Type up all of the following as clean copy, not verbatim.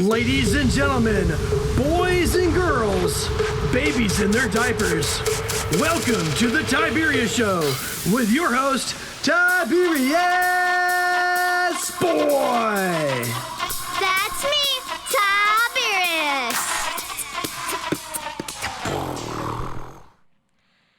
Ladies and gentlemen, boys and girls, babies in their diapers, welcome to the Tiberius Show with your host, Tiberius Boy! That's me, Tiberius!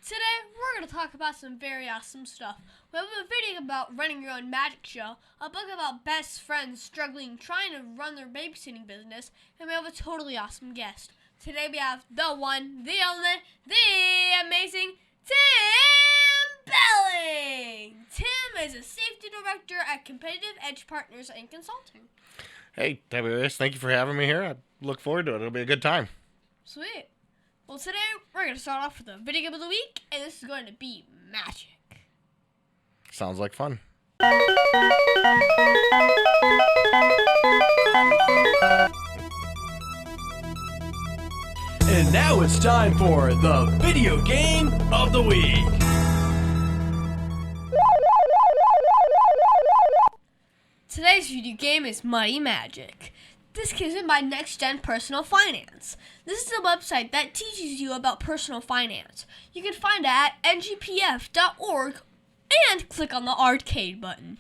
Today, we're going to talk about some very awesome stuff. We have a video about running your own magic show, a book about best friends struggling trying to run their babysitting business, and we have a totally awesome guest. Today we have the one, the only, the amazing Tim Behling! Tim is a safety director at Competitive Edge Partners and Consulting. Hey, Tiberius, thank you for having me here. I look forward to it. It'll be a good time. Sweet. Well, today we're going to start off with the video game of the week, and this is going to be magic. Sounds like fun. And now it's time for the video game of the week. Today's video game is Money Magic. This gives it by Next Gen Personal Finance. This is a website that teaches you about personal finance. You can find it at ngpf.org and click on the arcade button.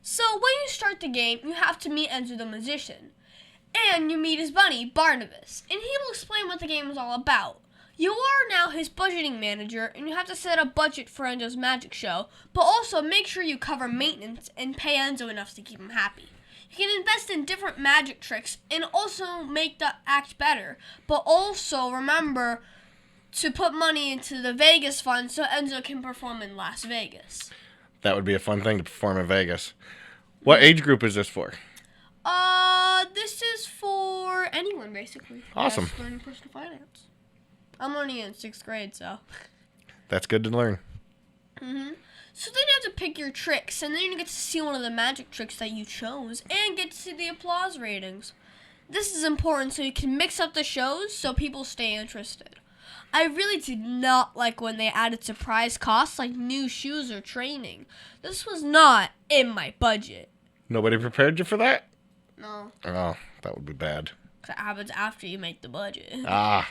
So when you start the game, you have to meet Enzo the Magician. And you meet his buddy, Barnabas, and he will explain what the game is all about. You are now his budgeting manager, and you have to set a budget for Enzo's magic show, but also make sure you cover maintenance and pay Enzo enough to keep him happy. You can invest in different magic tricks and also make the act better, but also remember to put money into the Vegas fund so Enzo can perform in Las Vegas. That would be a fun thing to perform in Vegas. What age group is this for? This is for anyone, basically. Awesome. That's learning personal finance. I'm only in 6th grade, so. That's good to learn. So then you have to pick your tricks, and then you get to see one of the magic tricks that you chose, and get to see the applause ratings. This is important so you can mix up the shows so people stay interested. I really did not like when they added surprise costs like new shoes or training. This was not in my budget. Nobody prepared you for that? No, Oh, that would be bad. 'cause it happens after you make the budget. Ah,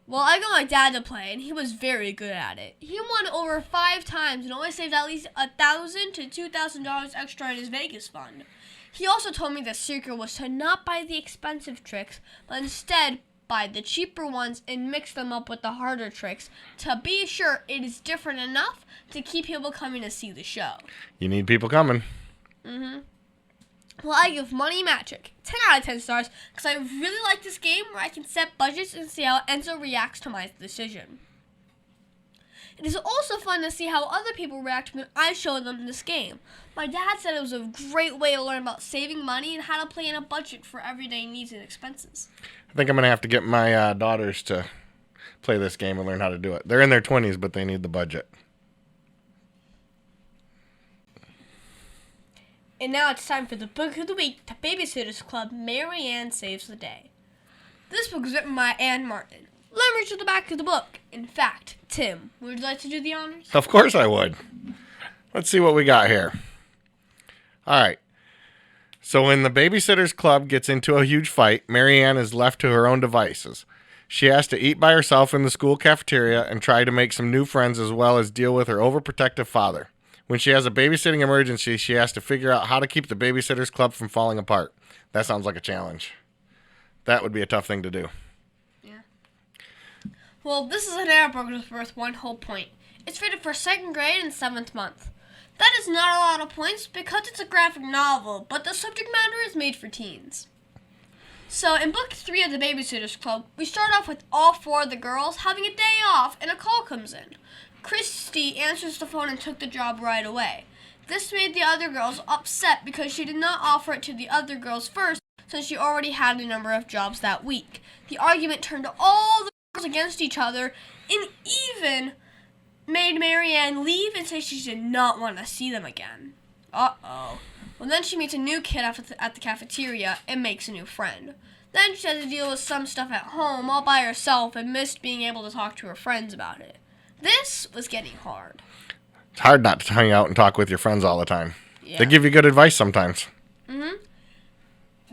Well, I got my dad to play, and he was very good at it. He won over 5 times and always saved at least $1,000 to $2,000 extra in his Vegas fund. He also told me the secret was to not buy the expensive tricks, but instead buy the cheaper ones and mix them up with the harder tricks to be sure it is different enough to keep people coming to see the show. you need people coming. Well, I give Money Magic 10 out of 10 stars because I really like this game where I can set budgets and see how Enzo reacts to my decision. It is also fun to see how other people react when I show them this game. My dad said it was a great way to learn about saving money and how to plan a budget for everyday needs and expenses. I think I'm going to have to get my daughters to play this game and learn how to do it. They're in their 20s, but they need the budget. And now it's time for the book of the week, The Babysitter's Club, Mary Ann Saves the Day. This book was written by Anne Martin. Let me read you the back of the book. In fact, Tim, would you like to do the honors? Of course I would. Let's see what we got here. All right. So when the Babysitter's Club gets into a huge fight, Mary Ann is left to her own devices. She has to eat by herself in the school cafeteria and try to make some new friends as well as deal with her overprotective father. When she has a babysitting emergency, she has to figure out how to keep the Babysitter's Club from falling apart. That sounds like a challenge. That would be a tough thing to do. Yeah. Well, this is an error book that's worth 1 whole point. It's rated for 2nd grade and 7th month. That is not a lot of points because it's a graphic novel, but the subject matter is made for teens. So in book 3 of the Babysitter's Club, we start off with all 4 of the girls having a day off and a call comes in. Christy answers the phone and took the job right away. This made the other girls upset because she did not offer it to the other girls first since she already had a number of jobs that week. The argument turned all the girls against each other and even made Mary Ann leave and say she did not want to see them again. Uh-oh. Well, then she meets a new kid at the cafeteria and makes a new friend. Then she had to deal with some stuff at home all by herself and missed being able to talk to her friends about it. This was getting hard. It's hard not to hang out and talk with your friends all the time. Yeah. They give you good advice sometimes. Mm-hmm.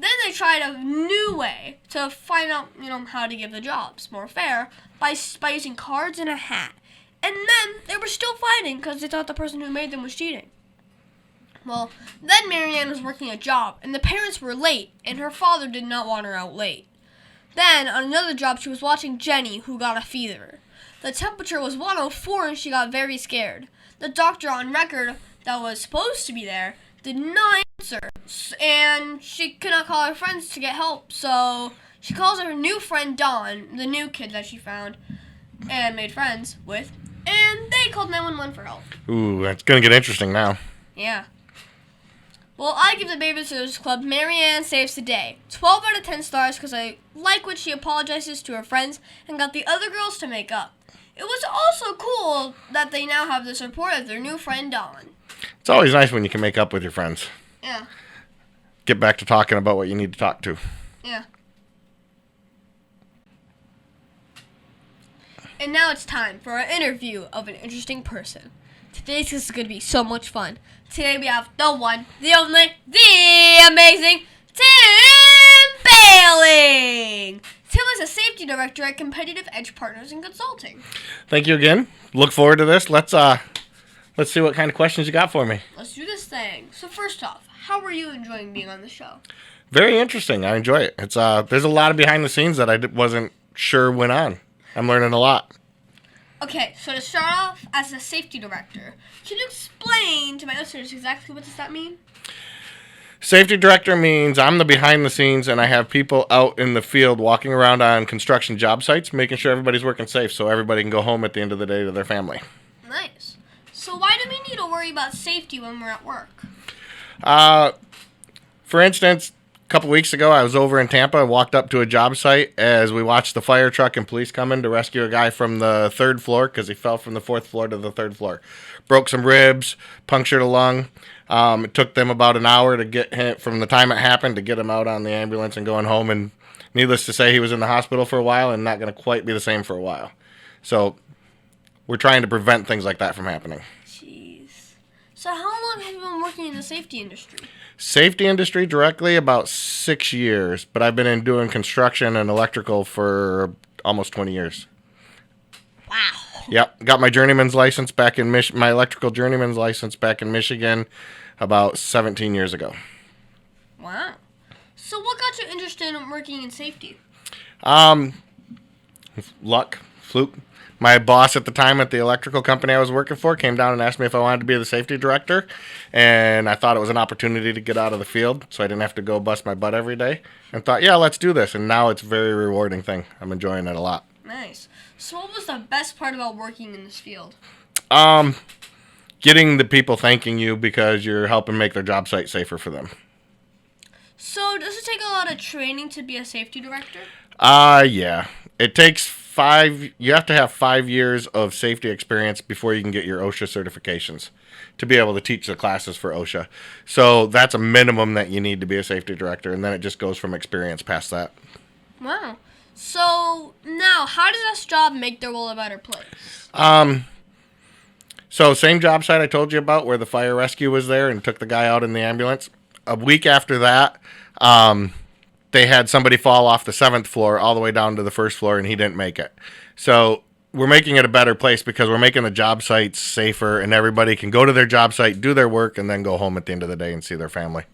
Then they tried a new way to find out, how to give the jobs more fair by using cards and a hat. And then they were still fighting because they thought the person who made them was cheating. Well, then Marianne was working a job, and the parents were late, and her father did not want her out late. Then, on another job, she was watching Jenny, who got a fever. The temperature was 104, and she got very scared. The doctor on record that was supposed to be there did not answer, and she could not call her friends to get help, so she calls her new friend Dawn, the new kid that she found and made friends with, and they called 911 for help. Ooh, that's going to get interesting now. Yeah. Well, I give the Babysitters Club Marianne Saves the Day 12 out of 10 stars because I like when she apologizes to her friends and got the other girls to make up. It was also cool that they now have the support of their new friend Dawn. It's always nice when you can make up with your friends. Yeah. Get back to talking about what you need to talk to. Yeah. And now it's time for our interview of an interesting person. Today's is going to be so much fun. Today we have the one, the only, the amazing Tim Behling. Tim is a safety director at Competitive Edge Partners in Consulting. Thank you again. Look forward to this. Let's see what kind of questions you got for me. Let's do this thing. So first off, how are you enjoying being on the show? Very interesting. I enjoy it. It's there's a lot of behind the scenes that I wasn't sure went on. I'm learning a lot. Okay, so to start off, as a safety director, can you explain to my listeners exactly what does that mean? Safety director means I'm the behind the scenes and I have people out in the field walking around on construction job sites, making sure everybody's working safe so everybody can go home at the end of the day to their family. Nice. So why do we need to worry about safety when we're at work? For instance, a couple weeks ago, I was over in Tampa and walked up to a job site as we watched the fire truck and police come in to rescue a guy from the 3rd floor because he fell from the 4th floor to the 3rd floor. Broke some ribs, punctured a lung. It took them about an hour to get him, from the time it happened, to get him out on the ambulance and going home. And needless to say, he was in the hospital for a while and not going to quite be the same for a while. So we're trying to prevent things like that from happening. Jeez. So how long have you been working in the safety industry? Safety industry directly about 6 years, but I've been doing construction and electrical for almost 20 years. Wow. Yep, got my journeyman's license back in my electrical journeyman's license back in Michigan about 17 years ago. Wow. So what got you interested in working in safety? Luck, fluke. My boss at the time at the electrical company I was working for came down and asked me if I wanted to be the safety director, and I thought it was an opportunity to get out of the field so I didn't have to go bust my butt every day, and thought, yeah, let's do this, and now it's a very rewarding thing. I'm enjoying it a lot. Nice. So what was the best part about working in this field? Getting the people thanking you because you're helping make their job site safer for them. So does it take a lot of training to be a safety director? Yeah. It takes you have to have 5 years of safety experience before you can get your OSHA certifications to be able to teach the classes for OSHA. So that's a minimum that you need to be a safety director, and then it just goes from experience past that. Wow. So now, how does this job make the world a better place? So same job site I told you about where the fire rescue was there and took the guy out in the ambulance. A week after that, they had somebody fall off the 7th floor all the way down to the 1st floor, and he didn't make it. So we're making it a better place because we're making the job sites safer, and everybody can go to their job site, do their work, and then go home at the end of the day and see their family.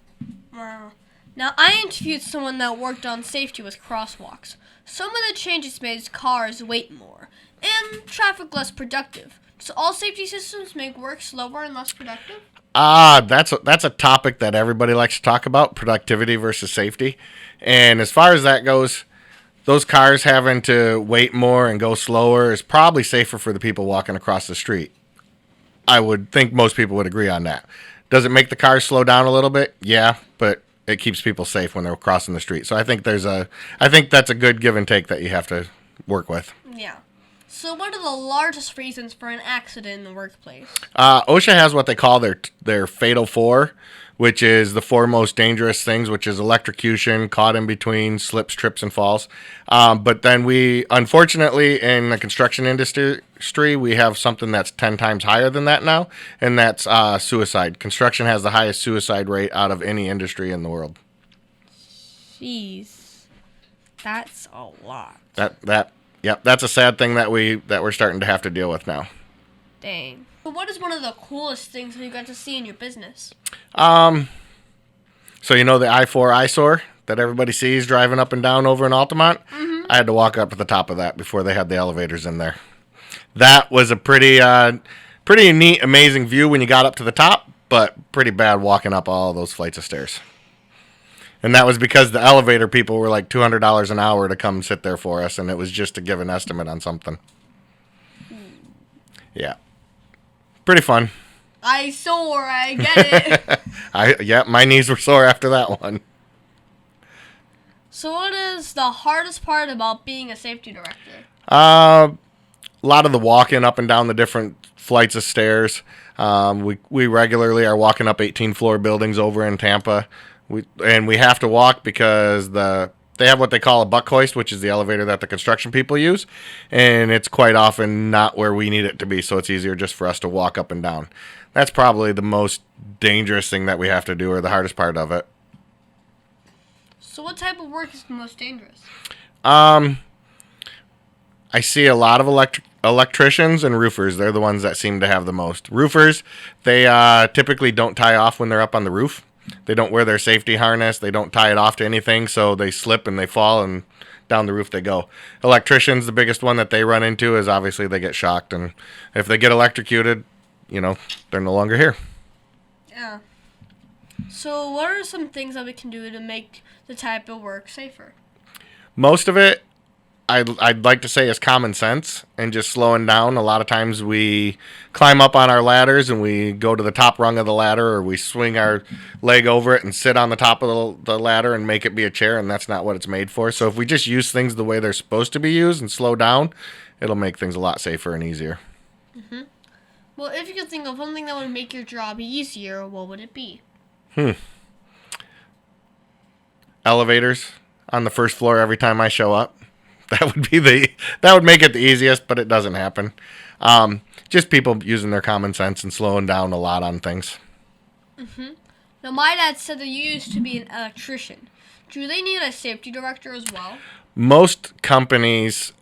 Wow. Now, I interviewed someone that worked on safety with crosswalks. Some of the changes made cars wait more and traffic less productive. So all safety systems make work slower and less productive? That's a topic that everybody likes to talk about, productivity versus safety. And as far as that goes, those cars having to wait more and go slower is probably safer for the people walking across the street. I would think most people would agree on that. Does it make the cars slow down a little bit? Yeah, but it keeps people safe when they're crossing the street. So I think that's a good give and take that you have to work with. Yeah. So what are the largest reasons for an accident in the workplace? OSHA has what they call their Fatal 4, which is the 4 most dangerous things, which is electrocution, caught in between, slips, trips, and falls. But then we, unfortunately, in the construction industry, we have something that's 10 times higher than that now, and that's suicide. Construction has the highest suicide rate out of any industry in the world. Jeez. That's a lot. Yep, that's a sad thing that we're starting to have to deal with now. Dang. So what is one of the coolest things that you got to see in your business? So you know the I-4 eyesore that everybody sees driving up and down over in Altamont? Mm-hmm. I had to walk up to the top of that before they had the elevators in there. That was a pretty neat, amazing view when you got up to the top, but pretty bad walking up all those flights of stairs. And that was because the elevator people were like $200 an hour to come sit there for us, and it was just to give an estimate on something. Yeah. Pretty fun. I get it. My knees were sore after that one. So what is the hardest part about being a safety director? A lot of the walking up and down the different flights of stairs. We regularly are walking up 18-floor buildings over in Tampa. We have to walk because they have what they call a buck hoist, which is the elevator that the construction people use, and it's quite often not where we need it to be, so it's easier just for us to walk up and down. That's probably the most dangerous thing that we have to do, or the hardest part of it. So what type of work is the most dangerous? I see a lot of electricians and roofers. They're the ones that seem to have the most. Roofers, they typically don't tie off when they're up on the roof. They don't wear their safety harness. They don't tie it off to anything, so they slip and they fall, and down the roof they go. Electricians, the biggest one that they run into is obviously they get shocked, and if they get electrocuted, they're no longer here. Yeah. So what are some things that we can do to make the type of work safer? Most of it, I'd like to say, is common sense and just slowing down. A lot of times we climb up on our ladders and we go to the top rung of the ladder, or we swing our leg over it and sit on the top of the ladder and make it be a chair, and that's not what it's made for. So if we just use things the way they're supposed to be used and slow down, it'll make things a lot safer and easier. Mm-hmm. Well, if you could think of one thing that would make your job easier, what would it be? Elevators on the first floor every time I show up. That would make it the easiest, but it doesn't happen. Just people using their common sense and slowing down a lot on things. Mm-hmm. Now, my dad said that you used to be an electrician. Do they need a safety director as well? Most companies,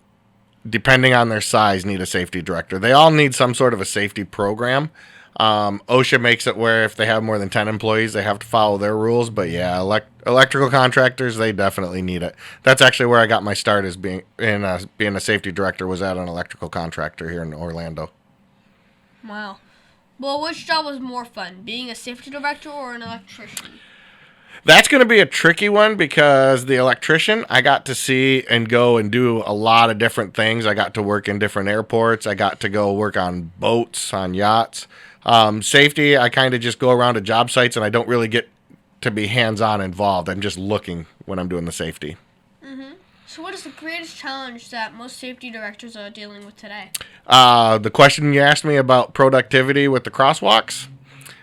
depending on their size, need a safety director. They all need some sort of a safety program. OSHA makes it where if they have more than 10 employees, they have to follow their rules. But yeah, electrical contractors, they definitely need it. That's actually where I got my start, as being a safety director, was at an electrical contractor here in Orlando. Wow. Well, which job was more fun, being a safety director or an electrician? That's going to be a tricky one, because the electrician, I got to see and go and do a lot of different things. I got to work in different airports. I got to go work on boats, on yachts. Safety, I kind of just go around to job sites, and I don't really get to be hands-on involved. I'm just looking when I'm doing the safety. Mm-hmm. So what is the greatest challenge that most safety directors are dealing with today? The question you asked me about productivity with the crosswalks,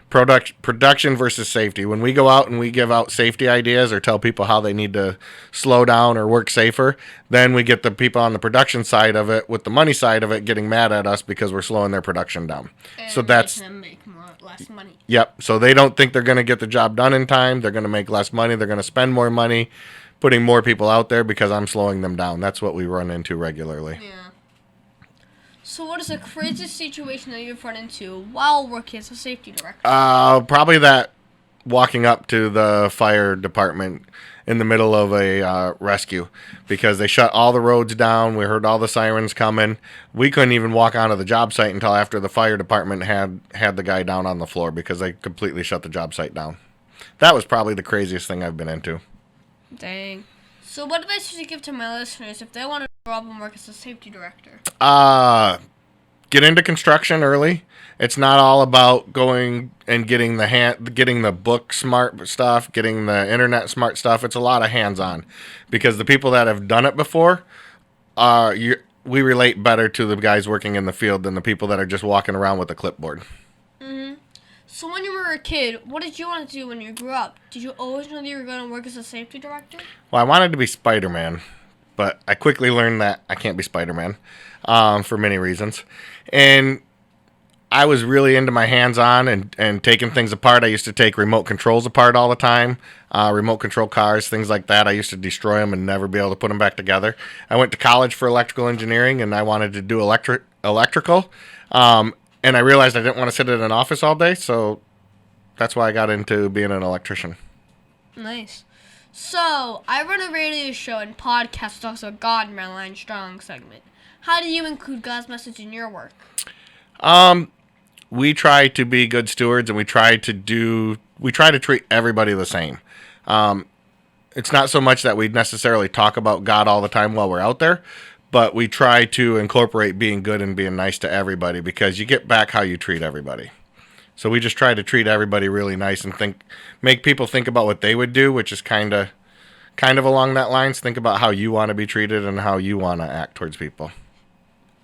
production versus safety. When we go out and we give out safety ideas or tell people how they need to slow down or work safer, then we get the people on the production side of it, with the money side of it, getting mad at us because we're slowing their production down. And so that's them make less money. Yep. So they don't think they're going to get the job done in time. They're going to make less money. They're going to spend more money putting more people out there because I'm slowing them down. That's what we run into regularly. Yeah. So what is the craziest situation that you've run into while working as a safety director? Probably that walking up to the fire department in the middle of a rescue, because they shut all the roads down. We heard all the sirens coming. We couldn't even walk onto the job site until after the fire department had the guy down on the floor, because they completely shut the job site down. That was probably the craziest thing I've been into. Dang. So what advice would you give to my listeners if they want to grow up and work as a safety director? Get into construction early. It's not all about going and getting the book smart stuff, getting the internet smart stuff. It's a lot of hands-on, because the people that have done it before, we relate better to the guys working in the field than the people that are just walking around with a clipboard. Mm-hmm. So when you were a kid, what did you want to do when you grew up? Did you always know that you were going to work as a safety director? Well, I wanted to be Spider-Man, but I quickly learned that I can't be Spider-Man for many reasons. And I was really into my hands-on and taking things apart. I used to take remote controls apart all the time, remote control cars, things like that. I used to destroy them and never be able to put them back together. I went to college for electrical engineering, and I wanted to do electrical. And I realized I didn't want to sit in an office all day, so that's why I got into being an electrician. Nice. So, I run a radio show and podcast that talks about God in my Line Strong segment. How do you include God's message in your work? We try to be good stewards, and we try to treat everybody the same. It's not so much that we necessarily talk about God all the time while we're out there, but we try to incorporate being good and being nice to everybody, because you get back how you treat everybody. So we just try to treat everybody really nice and make people think about what they would do, which is kind of along that lines. Think about how you want to be treated and how you want to act towards people.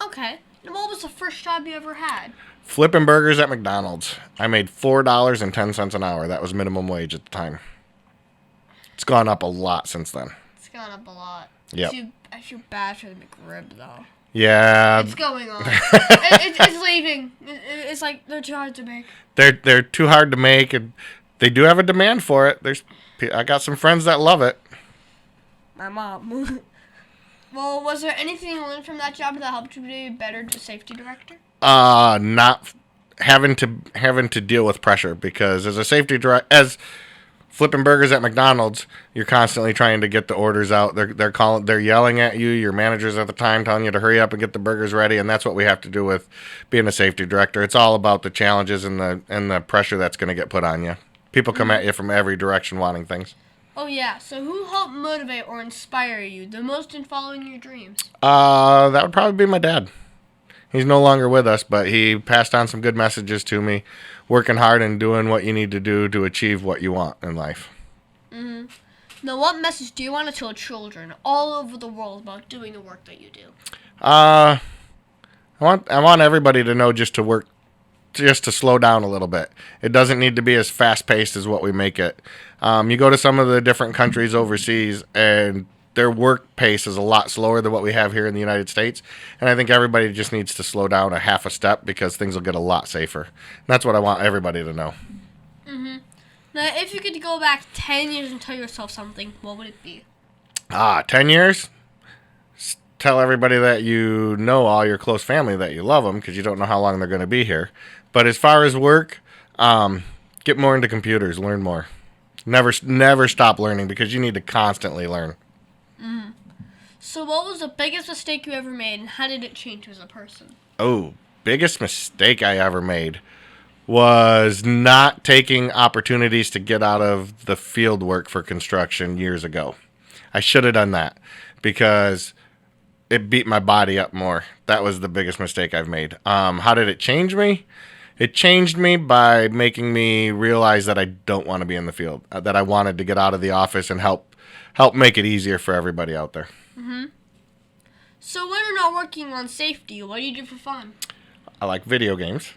Okay. And what was the first job you ever had? Flipping burgers at McDonald's. I made $4.10 an hour. That was minimum wage at the time. It's gone up a lot since then. It's gone up a lot. Yep. I feel bad for the McRib, though. Yeah. It's going on. It's leaving. It's like they're too hard to make. They're too hard to make, and they do have a demand for it. I got some friends that love it. My mom. Well, was there anything you learned from that job that helped you be a better safety director? Not having to deal with pressure, because as a safety as flipping burgers at McDonald's, you're constantly trying to get the orders out. They're yelling at you. Your managers at the time telling you to hurry up and get the burgers ready, and that's what we have to do with being a safety director. It's all about the challenges and the pressure that's going to get put on you. People come at you from every direction wanting things. Oh yeah. So who helped motivate or inspire you the most in following your dreams? That would probably be my dad. He's no longer with us, but he passed on some good messages to me, working hard and doing what you need to do to achieve what you want in life. Mm-hmm. Now, what message do you want to tell children all over the world about doing the work that you do? I want everybody to know just to slow down a little bit. It doesn't need to be as fast-paced as what we make it. You go to some of the different countries overseas, and their work pace is a lot slower than what we have here in the United States. And I think everybody just needs to slow down a half a step, because things will get a lot safer. And that's what I want everybody to know. Mm-hmm. Now, if you could go back 10 years and tell yourself something, what would it be? 10 years? Tell everybody that you know, all your close family, that you love them, because you don't know how long they're going to be here. But as far as work, get more into computers, learn more. Never stop learning, because you need to constantly learn. Mm. So what was the biggest mistake you ever made, and how did it change you as a person? Oh, biggest mistake I ever made was not taking opportunities to get out of the field work for construction years ago. I should have done that, because it beat my body up more. That was the biggest mistake I've made. How did it change me? It changed me by making me realize that I don't want to be in the field, that I wanted to get out of the office and help make it easier for everybody out there. Mm-hmm. So when you're not working on safety, what do you do for fun? I like video games.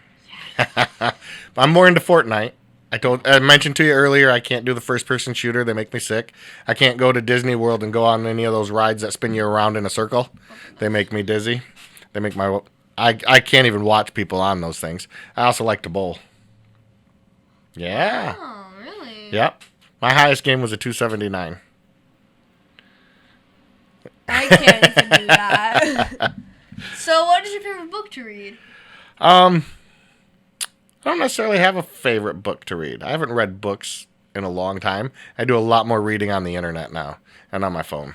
I'm more into Fortnite. I mentioned to you earlier, I can't do the first-person shooter. They make me sick. I can't go to Disney World and go on any of those rides that spin you around in a circle. They make me dizzy. They make I can't even watch people on those things. I also like to bowl. Yeah. Oh, really? Yep. My highest game was a 279. I can't even do that. So what is your favorite book to read? I don't necessarily have a favorite book to read. I haven't read books in a long time. I do a lot more reading on the internet now and on my phone.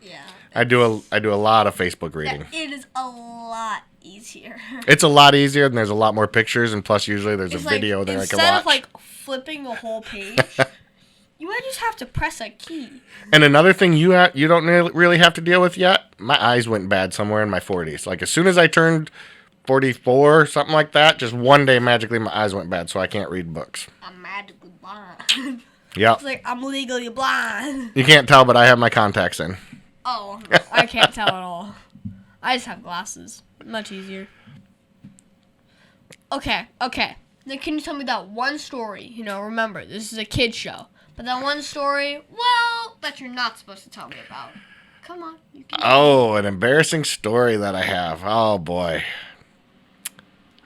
Yeah. I do a lot of Facebook reading. Yeah, it is a lot easier. It's a lot easier, and there's a lot more pictures, and plus usually there's a video there I can watch. Instead of like flipping the whole page, you might just have to press a key. And another thing you don't really have to deal with yet, my eyes went bad somewhere in my 40s. Like as soon as I turned 44, something like that, just one day magically my eyes went bad, so I can't read books. I'm magically blind. Yep. It's like I'm legally blind. You can't tell, but I have my contacts in. Oh, I can't tell at all. I just have glasses. Much easier. Okay. Now can you tell me that one story? You know, remember, this is a kid's show. But that one story, well, that you're not supposed to tell me about. Come on. You can Oh, an embarrassing story that I have. Oh, boy.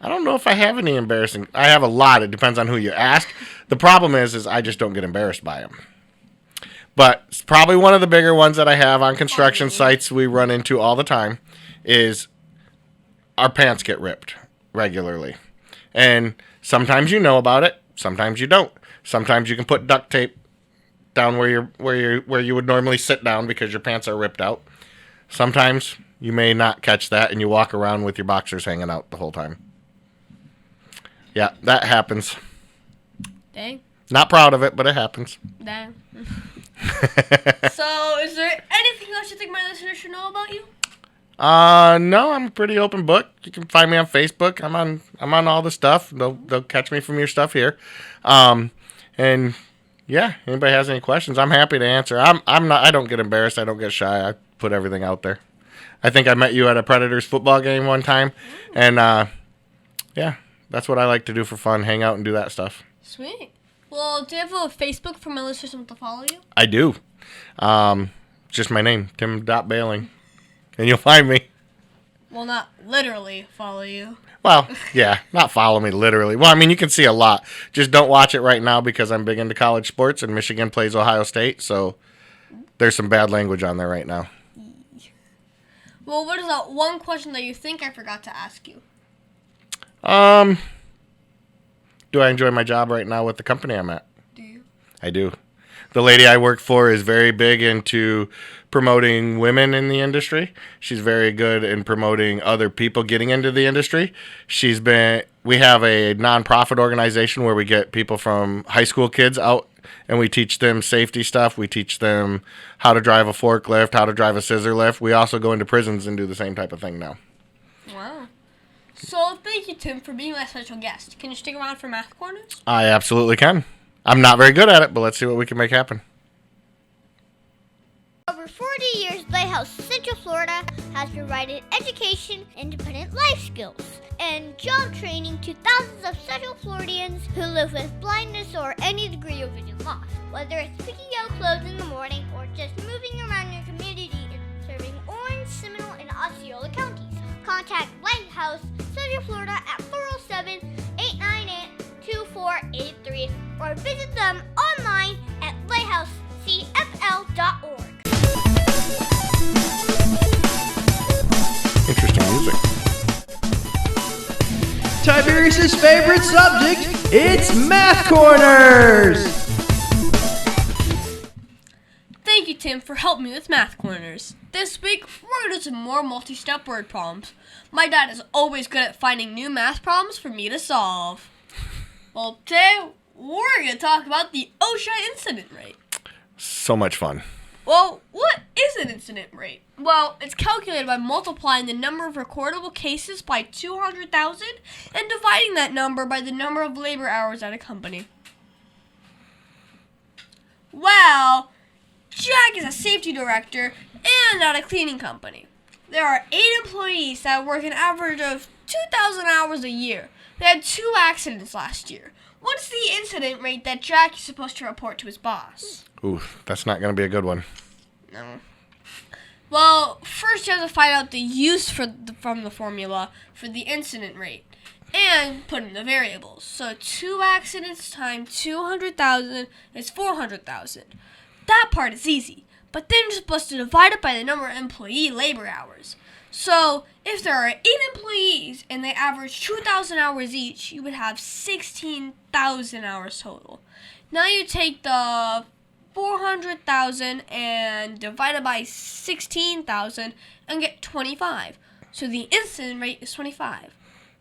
I don't know if I have any embarrassing. I have a lot. It depends on who you ask. The problem is I just don't get embarrassed by them. But it's probably one of the bigger ones that I have on construction sites we run into all the time is our pants get ripped regularly. And sometimes you know about it, sometimes you don't. Sometimes you can put duct tape down where you would normally sit down because your pants are ripped out. Sometimes you may not catch that and you walk around with your boxers hanging out the whole time. Yeah, that happens. Dang. Not proud of it, but it happens. Dang. So, is there anything else you think my listeners should know about you? No, I'm a pretty open book. You can find me on Facebook. I'm on all the stuff. They'll catch me from your stuff here. And yeah, anybody has any questions, I'm happy to answer. I don't get embarrassed. I don't get shy. I put everything out there. I think I met you at a Predators football game one time, and yeah, that's what I like to do for fun. Hang out and do that stuff. Sweet. Well, do you have a Facebook for my listeners to follow you? I do. Just my name, Tim Behling. And you'll find me. Well, not literally follow you. Well, yeah, not follow me literally. Well, I mean, you can see a lot. Just don't watch it right now because I'm big into college sports and Michigan plays Ohio State, so there's some bad language on there right now. Well, what is that one question that you think I forgot to ask you? Do I enjoy my job right now with the company I'm at? Do you? I do. The lady I work for is very big into promoting women in the industry. She's very good in promoting other people getting into the industry. We have a nonprofit organization where we get people from high school kids out and we teach them safety stuff. We teach them how to drive a forklift, how to drive a scissor lift. We also go into prisons and do the same type of thing now. Wow. So thank you, Tim, for being my special guest. Can you stick around for Math Corners? I absolutely can. I'm not very good at it, but let's see what we can make happen. Over 40 years, Lighthouse Central Florida has provided education, independent life skills, and job training to thousands of Central Floridians who live with blindness or any degree of vision loss. Whether it's picking out clothes in the morning or just moving around your community and serving Orange, Seminole, and Osceola counties, contact Lighthouse Central Florida at 407-898-2483 or visit them online at lighthousecfl.org. Interesting music. Tiberius' favorite subject, it's Math Corners! Thank you, Tim, for helping me with Math Corners. This week, we're going to do some more multi-step word problems. My dad is always good at finding new math problems for me to solve. Well, today, we're going to talk about the OSHA incident rate. So much fun. Well, what is an incident rate? Well, it's calculated by multiplying the number of recordable cases by 200,000 and dividing that number by the number of labor hours at a company. Well, Jack is a safety director and at a cleaning company. There are 8 employees that work an average of 2,000 hours a year. They had 2 accidents last year. What's the incident rate that Jack is supposed to report to his boss? Ooh, that's not going to be a good one. No. Well, first you have to find out the use from the formula for the incident rate and put in the variables. So 2 accidents times 200,000 is 400,000. That part is easy, but then you're supposed to divide it by the number of employee labor hours. So if there are 8 employees and they average 2,000 hours each, you would have 16,000 hours total. Now you take the 400,000 and divide it by 16,000 and get 25. So the incident rate is 25.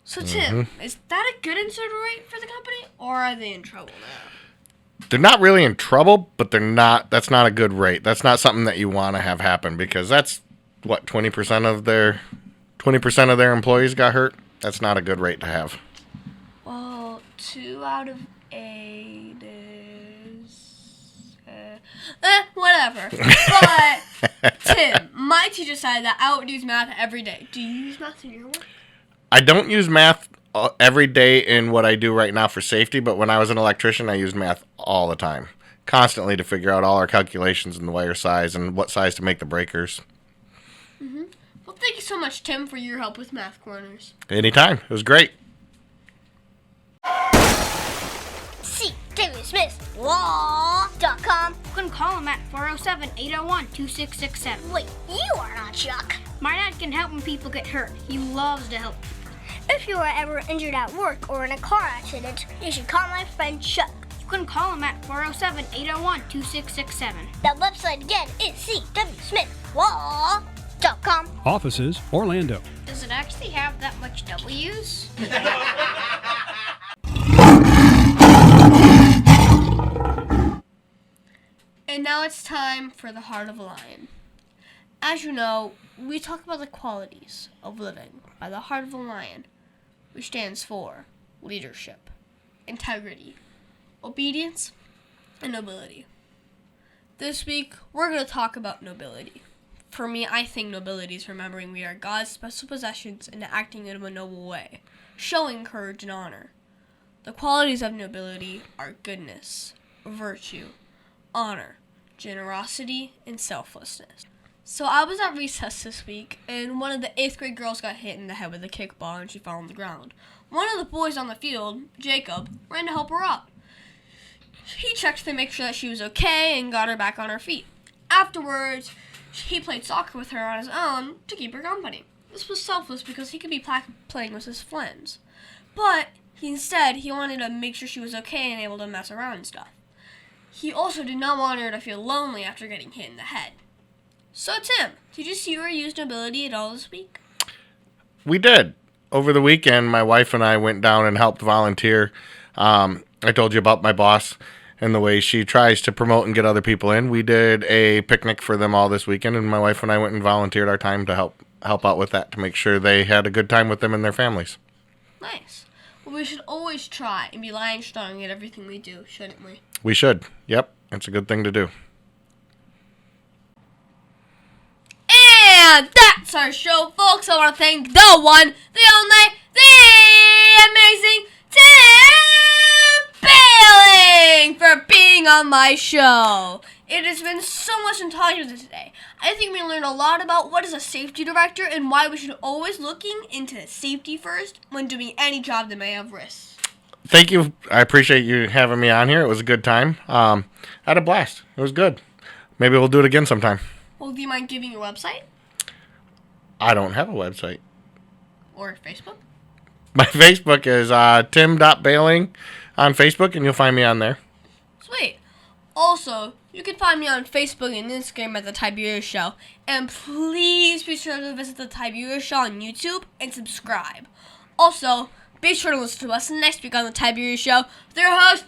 So Tim, is that a good incident rate for the company, or are they in trouble now? They're not really in trouble, but that's not a good rate. That's not something that you want to have happen because that's what 20% of their employees got hurt. That's not a good rate to have. Well, 2 out of 8 is whatever. But Tim, my teacher said that I would use math every day. Do you use math in your work? I don't use math every day in what I do right now for safety, but when I was an electrician, I used math all the time, constantly to figure out all our calculations and the wire size and what size to make the breakers. Well, thank you so much, Tim, for your help with Math Corners. Anytime. It was great. TimmySmithLaw.com. You can call him at 407-801-2667. Wait, you are not Chuck. My dad can help when people get hurt. He loves to help people. If you are ever injured at work or in a car accident, you should call my friend Chuck. You can call him at 407-801-2667. That website again is CWSmithLaw.com. Offices, Orlando. Does it actually have that much W's? And now it's time for the Heart of a Lion. As you know, we talk about the qualities of living by the Heart of a Lion, which stands for leadership, integrity, obedience, and nobility. This week, we're going to talk about nobility. For me, I think nobility is remembering we are God's special possessions and acting in a noble way, showing courage and honor. The qualities of nobility are goodness, virtue, honor, generosity, and selflessness. So I was at recess this week, and one of the 8th grade girls got hit in the head with a kickball and she fell on the ground. One of the boys on the field, Jacob, ran to help her up. He checked to make sure that she was okay and got her back on her feet. Afterwards, he played soccer with her on his own to keep her company. This was selfless because he could be playing with his friends. But instead, he wanted to make sure she was okay and able to mess around and stuff. He also did not want her to feel lonely after getting hit in the head. So, Tim, did you see or use nobility at all this week? We did. Over the weekend, my wife and I went down and helped volunteer. I told you about my boss and the way she tries to promote and get other people in. We did a picnic for them all this weekend, and my wife and I went and volunteered our time to help out with that, to make sure they had a good time with them and their families. Nice. Well, we should always try and be lion strong at everything we do, shouldn't we? We should. Yep. It's a good thing to do. And that's our show, folks. I want to thank the one, the only, the amazing Tim Behling for being on my show. It has been so much fun talking with you today. I think we learned a lot about what is a safety director and why we should always looking into safety first when doing any job that may have risks. Thank you. I appreciate you having me on here. It was a good time. I had a blast. It was good. Maybe we'll do it again sometime. Well, do you mind giving your website? I don't have a website. Or Facebook? My Facebook is tim.behling on Facebook, and you'll find me on there. Sweet. Also, you can find me on Facebook and Instagram at The Tiberius Show. And please be sure to visit The Tiberius Show on YouTube and subscribe. Also, be sure to listen to us next week on The Tiberius Show with your host,